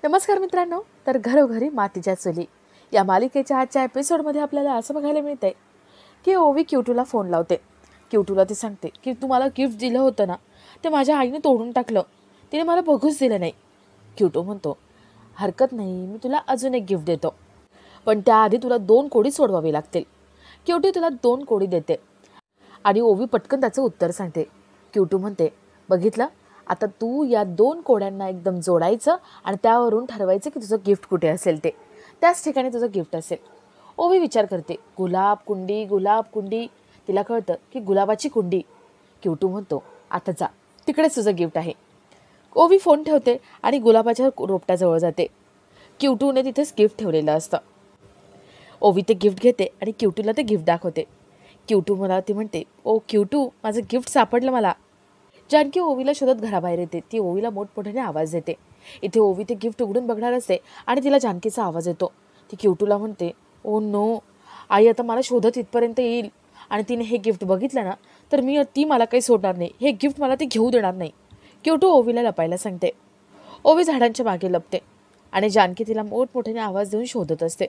नमस्कार मित्रांनो. तर घरोघरी मातीच्या चुली या मालिकेच्या आजच्या एपिसोडमध्ये आपल्याला असं बघायला मिळतंय की ओवी क्यूटूला फोन लावते. क्यूटूला ती सांगते की तू मला गिफ्ट दिलं होतं ना, ते माझ्या आईने तोडून टाकलं, तिने मला बघूच दिलं नाही. क्यूटू म्हणतो, हरकत नाही, मी तुला अजून एक गिफ्ट देतो, पण त्याआधी तुला 2 कोडी सोडवावी लागतील. क्यूटू तुला 2 कोडी देते आणि ओवी पटकन त्याचं उत्तर सांगते. क्यूटू म्हणते, बघितलं, आता तू या 2 कोड्यांना एकदम जोडायचं आणि त्यावरून ठरवायचं की तुझं गिफ्ट कुठे असेल, ते त्याच ठिकाणी तुझं गिफ्ट असेल. ओवी विचार करते, गुलाब कुंडी, गुलाब कुंडी. तिला कळतं की गुलाबाची कुंडी. क्यूटू म्हणतो, आता जा, तिकडेच तुझं गिफ्ट आहे. ओवी फोन ठेवते आणि गुलाबाच्या रोपट्याजवळ जाते. क्यूटूने तिथेच गिफ्ट ठेवलेलं असतं. ओवी ते गिफ्ट घेते आणि क्यूटूला ते गिफ्ट दाखवते. क्यूटू मला ती म्हणते, ओ क्यूटू, माझं गिफ्ट सापडलं मला. जानकी ओवीला शोधत घराबाहेर येते. ती ओवीला मोठमोठ्याने आवाज देते. इथे ओवी ते गिफ्ट उघडून बघणार असते आणि तिला जानकीचा आवाज येतो. ती क्यूटूला म्हणते, ओ नो, आई आता मला शोधत इथपर्यंत येईल आणि तिने हे गिफ्ट बघितलं ना, तर ती मला काही सोडणार नाही, हे गिफ्ट मला ती घेऊ देणार नाही. क्यूटू ओवीला लपायला सांगते. ओवी झाडांच्या मागे लपते आणि जानकी तिला मोठमोठ्याने आवाज देऊन शोधत असते.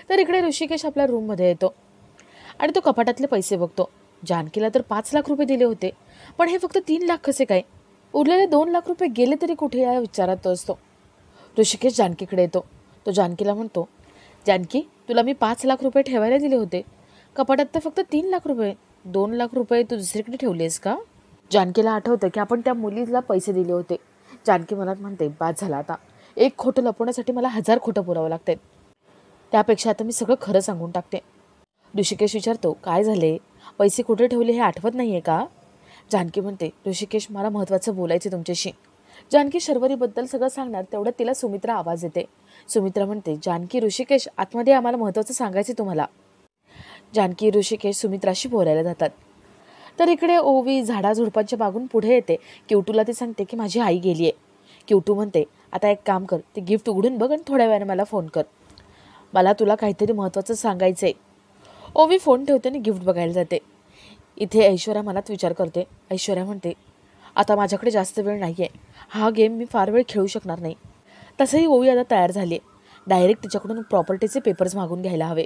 तर इकडे ऋषिकेश आपल्या रूममध्ये येतो आणि तो कपाटातले पैसे बघतो. जानकीला तर 5 लाख रुपये दिले होते, पण हे फक्त 3 लाख कसे काय? उरलेले 2 लाख रुपये गेले तरी कुठे, या विचारात तो असतो. ऋषिकेश जानकीकडे येतो. तो जानकीला म्हणतो, जानकी, तुला मी 5 लाख रुपये ठेवायला दिले होते, कपाटात तर फक्त 3 लाख रुपये. 2 लाख रुपये तू दुसरीकडे ठेवलेस का? जानकीला आठवतं की आपण त्या मुलीला पैसे दिले होते. जानकी मनात म्हणते, बाद झाला आता, एक खोटं लपवण्यासाठी मला 1000 खोटं पुरावं लागते. त्यापेक्षा आता मी सगळं खरं सांगून टाकते. ऋषिकेश विचारतो, काय झाले, पैसे कुठे ठेवले हे आठवत नाही आहे का? जानकी म्हणते, ऋषिकेश, मला महत्त्वाचं बोलायचं तुमच्याशी. जानकी शर्वरीबद्दल सगळं सांगणार तेवढ्यात तिला सुमित्रा आवाज येते. सुमित्रा म्हणते, जानकी, ऋषिकेश आतमध्ये, आम्हाला महत्त्वाचं सांगायचं तुम्हाला. जानकी ऋषिकेश सुमित्राशी बोलायला जातात. तर इकडे ओवी झाडाझुडपांच्या मागून पुढे येते. क्यूटूला ती सांगते की माझी आई गेली आहे. क्यूटू म्हणते, आता एक काम कर, ते गिफ्ट उघडून बघ आणि थोड्या वेळाने मला फोन कर, मला तुला काहीतरी महत्त्वाचं सांगायचं आहे. ओवी फोन ठेवते आणि गिफ्ट बघायला जाते. इथे ऐश्वर्या मनात विचार करते. ऐश्वर्या म्हणते, आता माझ्याकडे जास्त वेळ नाही आहे, हा गेम मी फार वेळ खेळू शकणार नाही. तसंही ओवी आता तयार झाली आहे, डायरेक्ट तिच्याकडून प्रॉपर्टीचे पेपर्स मागून घ्यायला हवे.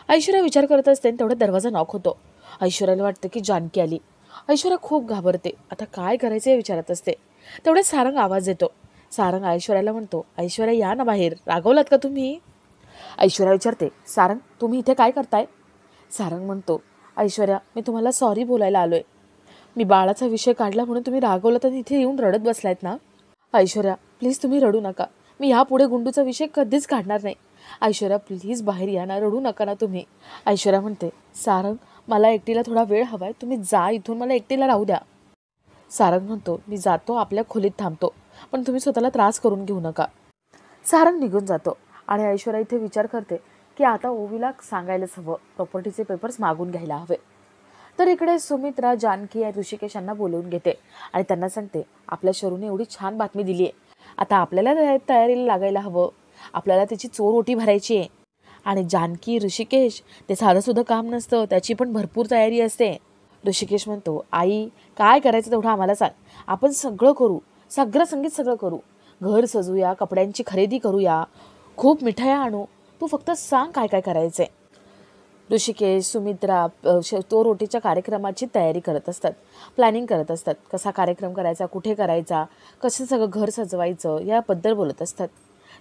ऐश्वर्या विचार करत असते तेवढा दरवाजा नॉक होतो. ऐश्वर्याला वाटतं की जानकी आली. ऐश्वर्या खूप घाबरते, आता काय करायचं हे विचारत असते. तेवढ्यात सारंग आवाज येतो. सारंग ऐश्वर्याला म्हणतो, ऐश्वर्या या ना बाहेर, रागवलात का तुम्ही? ऐश्वर्या विचारते, सारंग, तुम्ही इथे काय करताय? सारंग म्हणतो, ऐश्वर्या, मी तुम्हाला सॉरी बोलायला आलोय. मी बाळाचा विषय काढला म्हणून तुम्ही रागवलात आणि इथे येऊन रडत बसलायत ना? ऐश्वर्या, प्लीज तुम्ही रडू नका, मी यापुढे गुंडूचा विषय कधीच काढणार नाही. ऐश्वर्या, प्लीज बाहेर या ना, रडू नका ना तुम्ही. ऐश्वर्या म्हणते, सारंग, मला एकटीला थोडा वेळ हवाय, तुम्ही जा इथून, मला एकटीला राहू द्या. सारंग म्हणतो, मी जातो, आपल्या खोलीत थांबतो, पण तुम्ही स्वतःला त्रास करून घेऊ नका. सारंग निघून जातो आणि ऐश्वर्या इथे विचार करते की आता ओवीला सांगायलाच हवं, प्रॉपर्टीचे पेपर्स मागून घ्यायला हवे. तर इकडे सुमित्रा जानकी या ऋषिकेश यांना बोलवून घेते आणि त्यांना सांगते, आपल्या शरूने एवढी छान बातमी दिली आहे, आता आपल्याला तयारीला लागायला हवं, आपल्याला त्याची चोरओटी भरायची आहे. आणि जानकी, ऋषिकेश, ते साधंसुद्धा काम नसतं, त्याची पण भरपूर तयारी असते. ऋषिकेश म्हणतो, आई, काय करायचं तेवढं आम्हाला सांग, आपण सगळं करू, सगळं संगीत सगळं करू, घर सजूया, कपड्यांची खरेदी करूया, खूप मिठाया आणू, तू फक्त सांग काय काय करायचंय. ऋषिकेश, सुमित्रा तो रोटीच्या कार्यक्रमाची तयारी करत असतात, प्लॅनिंग करत असतात, कसा कार्यक्रम करायचा, कुठे करायचा, कसं सगळं घर सजवायचं याबद्दल बोलत असतात.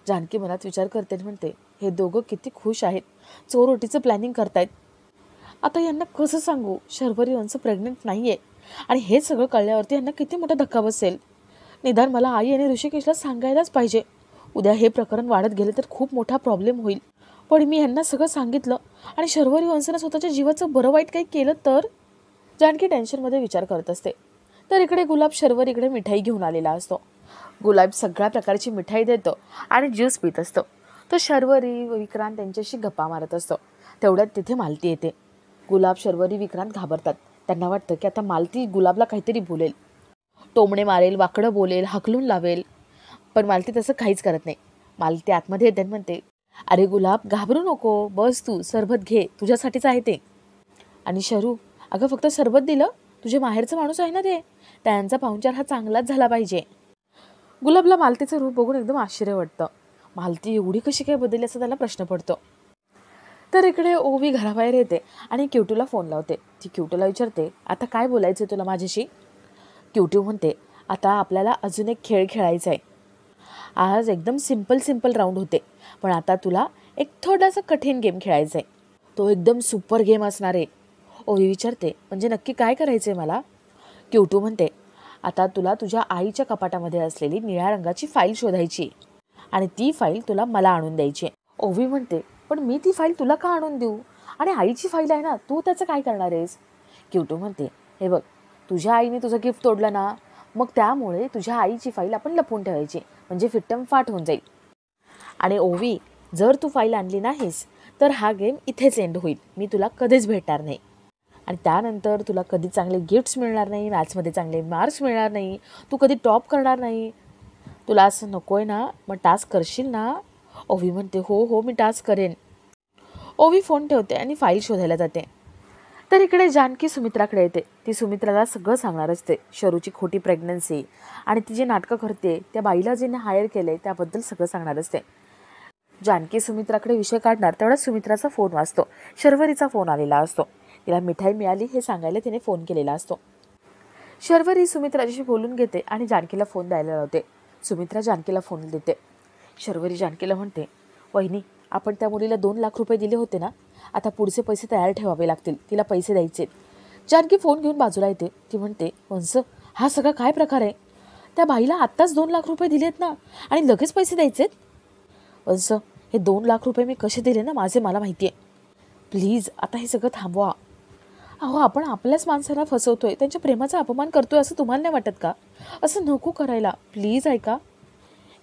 जानकी मनात विचार करते आणि म्हणते, हे दोघं किती खुश आहेत, चोरोटीचं प्लॅनिंग करतायत. आता यांना कसं सांगू, शर्वरी वंश प्रेग्नेंट नाही आहे आणि हे सगळं कळल्यावरती यांना किती मोठा धक्का बसेल. निदान मला आई आणि ऋषिकेशला सांगायलाच पाहिजे. उद्या हे प्रकरण वाढत गेले तर खूप मोठा प्रॉब्लेम होईल. पण मी यांना सगळं सांगितलं आणि शर्वरी वंशनं स्वतःच्या जीवाचं बरं वाईट काही केलं तर? जानकी टेन्शनमध्ये विचार करत असते. तर इकडे गुलाब शर्वरीकडे मिठाई घेऊन आलेला असतो. गुलाब सगळ्या प्रकारची मिठाई देतो आणि ज्यूस पित असतो. तो शर्वरी व विक्रांत त्यांच्याशी गप्पा मारत असतो. तेवढ्यात तिथे मालती येते. गुलाब, शर्वरी, विक्रांत घाबरतात. त्यांना वाटतं की आता मालती गुलाबला काहीतरी बोलेल, टोमणे मारेल, वाकडं बोलेल, हकलून लावेल. पण मालती तसं काहीच करत नाही. मालती आतमध्ये येते म्हणते, अरे गुलाब, घाबरू नको, बस तू, सरबत घे, तुझ्यासाठीच आहे ते. आणि शरू, अगं फक्त सरबत दिलं, तुझे माहेरचं माणूस आहे ना ते, त्यांचा पाहुणचार हा चांगलाच झाला पाहिजे. गुलाबला मालतीचं रूप बघून एकदम आश्चर्य वाटतं. मालती एवढी कशी काय बदलली असा त्याला प्रश्न पडतो. तर इकडे ओवी घराबाहेर येते आणि क्यूटूला फोन लावते. ती क्यूटूला विचारते, आता काय बोलायचं तुला माझ्याशी? क्यूटू म्हणते, आता आपल्याला अजून एक खेळ खेळायचा आहे. आज एकदम सिंपल राऊंड होते, पण आता तुला एक थोडासा कठीण गेम खेळायचा आहे. तो एकदम सुपर गेम असणार आहे. ओवी विचारते, म्हणजे नक्की काय करायचं आहे मला? क्यूटू म्हणते, आता तुला तुझ्या आईच्या कपाटामध्ये असलेली निळ्या रंगाची फाईल शोधायची आणि ती फाईल तुला मला आणून द्यायची. ओवी म्हणते, पण मी ती फाईल तुला का आणून देऊ? आणि आईची फाईल आहे ना, तू त्याचं काय करणार आहेस? क्यूटू म्हणते, हे बघ, तुझ्या आईने तुझं गिफ्ट तोडलं ना, मग त्यामुळे तुझ्या आईची फाईल आपण लपवून ठेवायची, म्हणजे फिट्टम फाट होऊन जाईल. आणि ओवी, जर तू फाईल आणली नाहीस तर हा गेम इथेच एंड होईल. मी तुला कधीच भेटणार नाही आणि त्यानंतर तुला कधी चांगले गिफ्ट्स मिळणार नाही, मॅथ्समध्ये चांगले मार्क्स मिळणार नाही, तू कधी टॉप करणार नाही. तुला असं नको आहे ना, मग टास्क करशील ना? ओवी म्हणते, हो मी टास्क करेन. ओवी फोन ठेवते आणि फाईल शोधायला जाते. तर इकडे जानकी सुमित्राकडे येते. ती सुमित्राला सगळं सांगणार असते, शरूची खोटी प्रेग्नन्सी आणि ती जी नाटकं करते त्या बाईला जिने हायर केले त्याबद्दल सगळं सांगणार असते. जानकी सुमित्राकडे विषय काढणार तेवढ्याच सुमित्राचा फोन वाजतो. शर्वरीचा फोन आलेला असतो. तिला मिठाई मिळाली हे सांगायला तिने फोन केलेला असतो. शर्वरी सुमित्राशी बोलून घेते आणि जानकीला फोन द्यायला लावते. सुमित्रा जानकीला फोन देते. शर्वरी जानकीला म्हणते, वहिनी, आपण त्या मुलीला 2 लाख रुपये दिले होते ना, आता पुढचे पैसे तयार ठेवावे लागतील, तिला पैसे द्यायचे. जानकी फोन घेऊन बाजूला येते. ती म्हणते, वंस, हा सगळा काय प्रकार आहे? त्या बाईला आत्ताच 2 लाख रुपये दिलेत ना आणि लगेच पैसे द्यायचेत? वंस, हे 2 लाख रुपये मी कसे दिले ना माझे मला माहिती आहे. प्लीज आता हे सगळं थांबवा. अहो, आपण आपल्याच माणसाला फसवतोय, त्यांच्या प्रेमाचा अपमान करतोय असं तुम्हाला नाही वाटत का? असं नको करायला. प्लीज ऐका,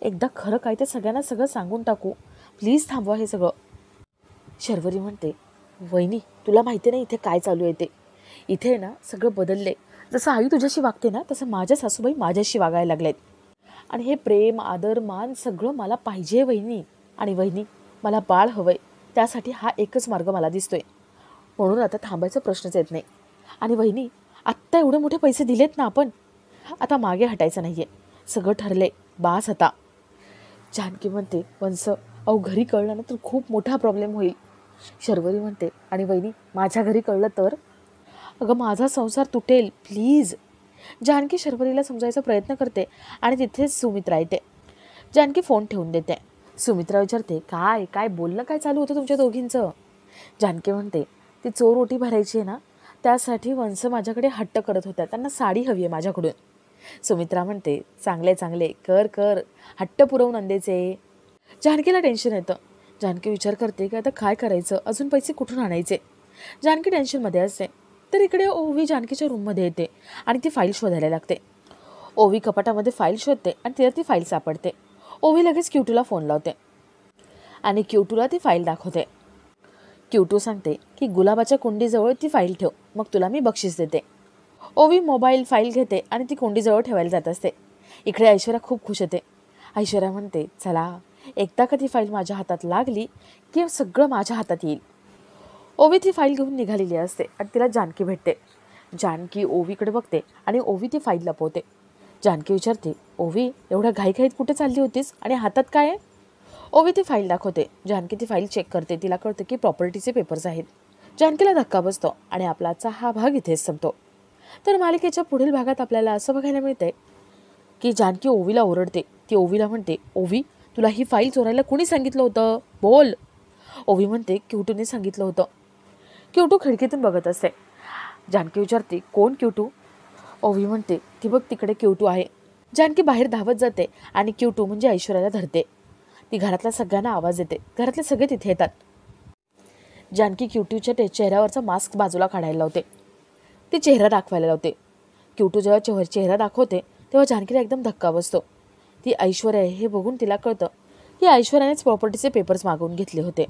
एकदा खरं काय ते सगळ्यांना सगळं सांगून टाकू. प्लीज थांबवा हे सगळं. शर्वरी म्हणते, वहिनी, तुला माहिती नाही इथे काय चालू आहे ते. इथे ना सगळं बदलले. जसं आई तुझ्याशी वागते ना, तसं माझ्या सासूबाई माझ्याशी वागायला लागलेत. आणि हे प्रेम, आदर, मान सगळं मला पाहिजे वहिनी. आणि वहिनी, मला बाळ हवंय, त्यासाठी हा एकच मार्ग मला दिसतोय. म्हणून आता थांबायचा प्रश्नच येत नाही. आणि वहिनी, आत्ता एवढे मोठे पैसे दिलेत ना आपण, आता मागे हटायचं नाही आहे. सगळं ठरले, बास आता. जानकी म्हणते, वंस, अहो घरी कळलं ना तर खूप मोठा प्रॉब्लेम होईल. शर्वरी म्हणते, आणि वहिनी, माझ्या घरी कळलं तर? अगं माझा संसार तुटेल, प्लीज. जानकी शर्वरीला समजायचा प्रयत्न करते आणि तिथेच सुमित्रा येते. जानकी फोन ठेवून देते. सुमित्रा विचारते, काय काय बोलणं काय चालू होतं तुमच्या दोघींचं? जानकी म्हणते, ती चोर ओटी भरायची आहे ना, त्यासाठी वंस माझ्याकडे हट्ट करत होत्या, त्यांना साडी हवी आहे माझ्याकडून. सुमित्रा म्हणते, चांगले चांगले, कर कर, हट्ट पुरवून अंदेचे. जानकीला टेन्शन येतं. जानकी विचार करते की आता काय करायचं, अजून पैसे कुठून आणायचे. जानकी टेन्शनमध्ये असते. तर इकडे ओवी जानकीच्या रूममध्ये येते आणि ती फाईल शोधायला लागते. ओवी कपाटामध्ये फाईल शोधते आणि तिला ती फाईल सापडते. ओवी लगेच क्यूटूला फोन लावते आणि क्यूटूला ती फाईल दाखवते. क्यूटू सांगते की गुलाबाच्या कुंडीजवळ ती फाईल ठेव, मग तुला मी बक्षीस देते. ओवी मोबाईल फाईल घेते आणि ती कुंडीजवळ ठेवायला जात असते. इकडे ऐश्वर्या खूप खुश होते. ऐश्वर्या म्हणते, चला, एकदा का ती फाईल माझ्या हातात लागली की सगळं माझ्या हातात येईल. ओवी ती फाईल घेऊन निघालेली असते आणि तिला जानकी भेटते. जानकी ओवीकडे बघते आणि ओवी ती फाईल लपवते. जानकी विचारते, ओवी, एवढ्या घाईघाईत कुठे चालली होतीस आणि हातात काय आहे? ओवी ती फाईल दाखवते. जानकी ती फाईल चेक करते. तिला कळते की प्रॉपर्टीचे पेपर्स आहेत. जानकीला धक्का बसतो आणि आपला आजचा हा भाग इथेच संपतो. तर मालिकेच्या पुढील भागात आपल्याला असं बघायला मिळतंय की जानकी ओवीला ओरडते. ती ओवीला म्हणते, ओवी, तुला ही फाईल चोरायला कुणी सांगितलं होतं? बोल. ओवी म्हणते, क्यूटूने सांगितलं होतं. क्यूटू खिडकीतून बघत असते. जानकी विचारते, कोण क्यूटू? ओवी म्हणते, ती बघ तिकडे क्यूटू आहे. जानकी बाहेर धावत जाते आणि क्यूटू म्हणजे ऐश्वर्याला धरते. ती घरातल्या सगळ्यांना आवाज देते. घरातले सगळे तिथे येतात. जानकी क्यूटूच्या चेहऱ्यावरचा मास्क बाजूला काढायला लावते. ती चेहरा दाखवायला लावते. क्यूटू जेव्हा चेहरा दाखवते तेव्हा जानकीला एकदम धक्का बसतो. ती ऐश्वर्या आहे हे बघून तिला कळतं की ऐश्वर्यानेच प्रॉपर्टीचे पेपर्स मागवून घेतले होते.